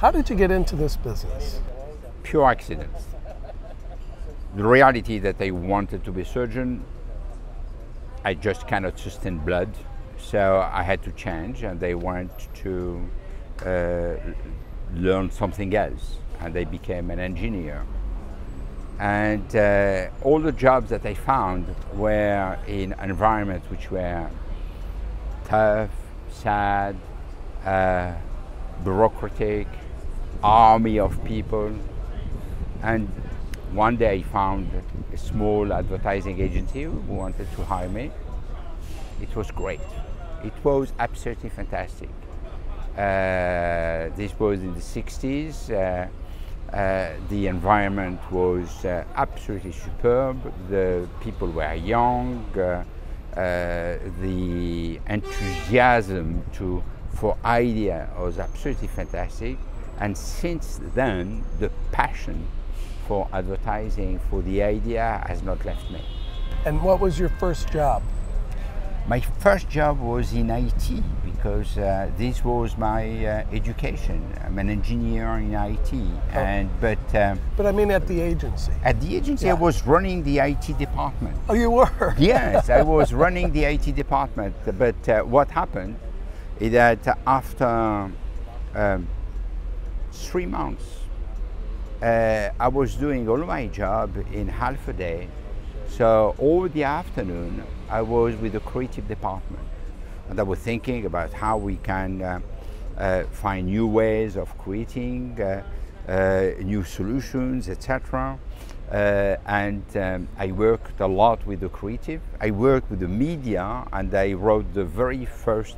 How did you get into this business? Pure accidents. The reality that I wanted to be a surgeon, I just cannot sustain blood, so I had to change, and I went to learn something else, and I became an engineer. And all the jobs that I found were in environments which were tough, sad, bureaucratic, army of people. And one day I found a small advertising agency who wanted to hire me. It was great. It was absolutely fantastic. This was in the 60s. The environment was absolutely superb. The people were young. The enthusiasm for idea was absolutely fantastic. And since then, the passion for advertising, for the idea, has not left me. And what was your first job? My first job was in IT, because this was my education. I'm an engineer in IT, But I mean at the agency. At the agency, yeah. I was running the IT department. Oh, you were? Yes, I was running the IT department. But what happened is that after 3 months, I was doing all my job in half a day. So all the afternoon, I was with the creative department, and I was thinking about how we can find new ways of creating new solutions, etc. I worked a lot with the creative. I worked with the media, and I wrote the very first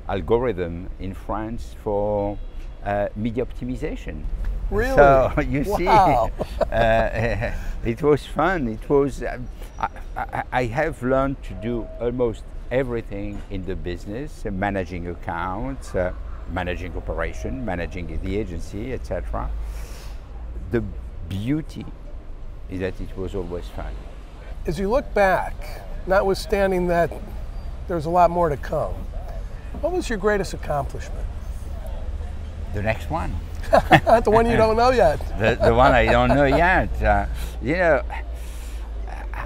algorithm in France for media optimization. Really? So you wow. see, it was fun. It was. I have learned to do almost everything in the business: managing accounts, managing operation, managing the agency, etc. The beauty is that it was always fun. As you look back, notwithstanding that there's a lot more to come, what was your greatest accomplishment? The next one. The one you don't know yet. The one I don't know yet. You know,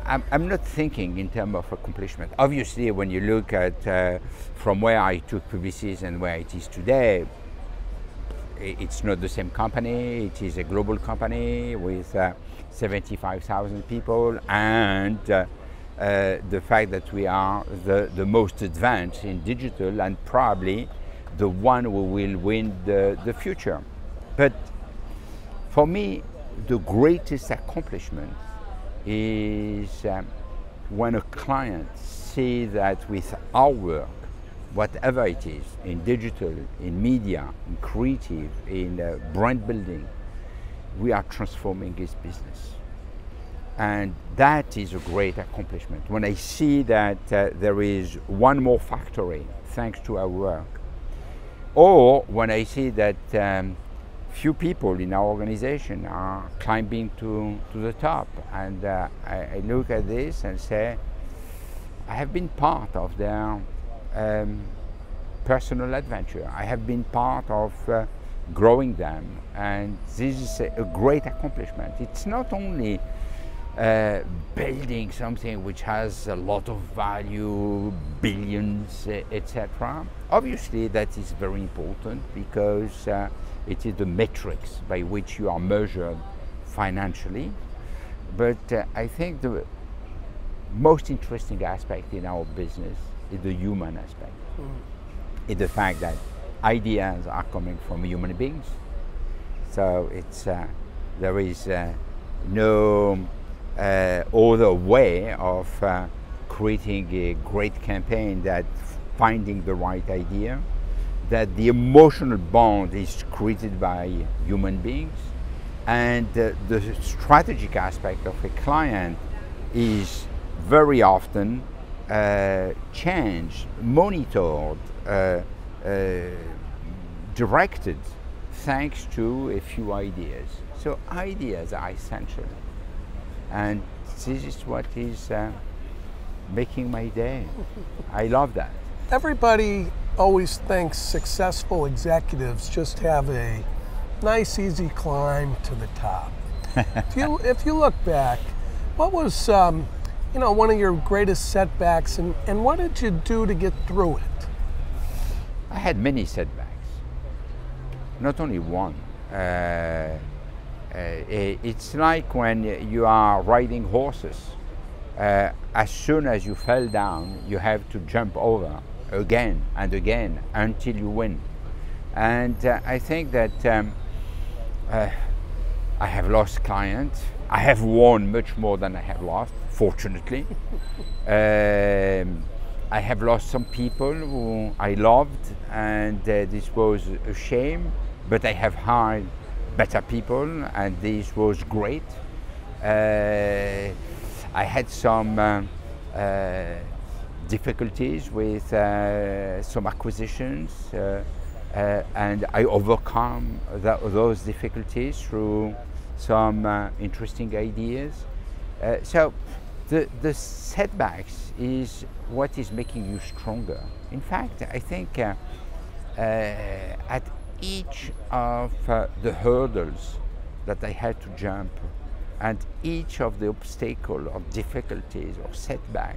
I'm not thinking in terms of accomplishment. Obviously, when you look at from where I took Publicis and where it is today, it's not the same company. It is a global company with 75,000 people, and the fact that we are the most advanced in digital, and probably the one who will win the future. But for me, the greatest accomplishment is when a client sees that with our work, whatever it is, in digital, in media, in creative, in brand building, we are transforming his business. And that is a great accomplishment. When I see that there is one more factory thanks to our work, or when I see that few people in our organization are climbing to the top, and I look at this and say, I have been part of their personal adventure. I have been part of growing them, and this is a great accomplishment. It's not only building something which has a lot of value, billions, etc. Obviously, that is very important, because it is the metrics by which you are measured financially. But I think the most interesting aspect in our business is the human aspect. It's the fact that ideas are coming from human beings. So it's there is no other way of creating a great campaign than finding the right idea, that the emotional bond is created by human beings, and the strategic aspect of a client is very often changed, monitored, directed thanks to a few ideas. So ideas are essential, and this is what is making my day. I love that. Everybody always thinks successful executives just have a nice, easy climb to the top. If you look back, what was one of your greatest setbacks, and what did you do to get through it? I had many setbacks, not only one. It's like when you are riding horses. As soon as you fell down, you have to jump over again and again until you win. And I think that I have lost clients. I have won much more than I have lost, fortunately. I have lost some people who I loved, and this was a shame, but I have hired better people, and this was great. I had some difficulties with some acquisitions, and I overcome those difficulties through some interesting ideas. So the setbacks is what is making you stronger. In fact, I think at each of the hurdles that I had to jump, and each of the obstacles or difficulties or setback,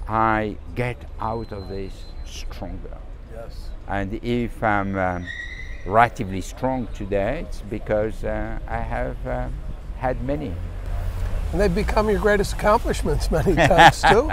I get out of this stronger. Yes. And if I'm relatively strong today, it's because I have had many. And they've become your greatest accomplishments many times too.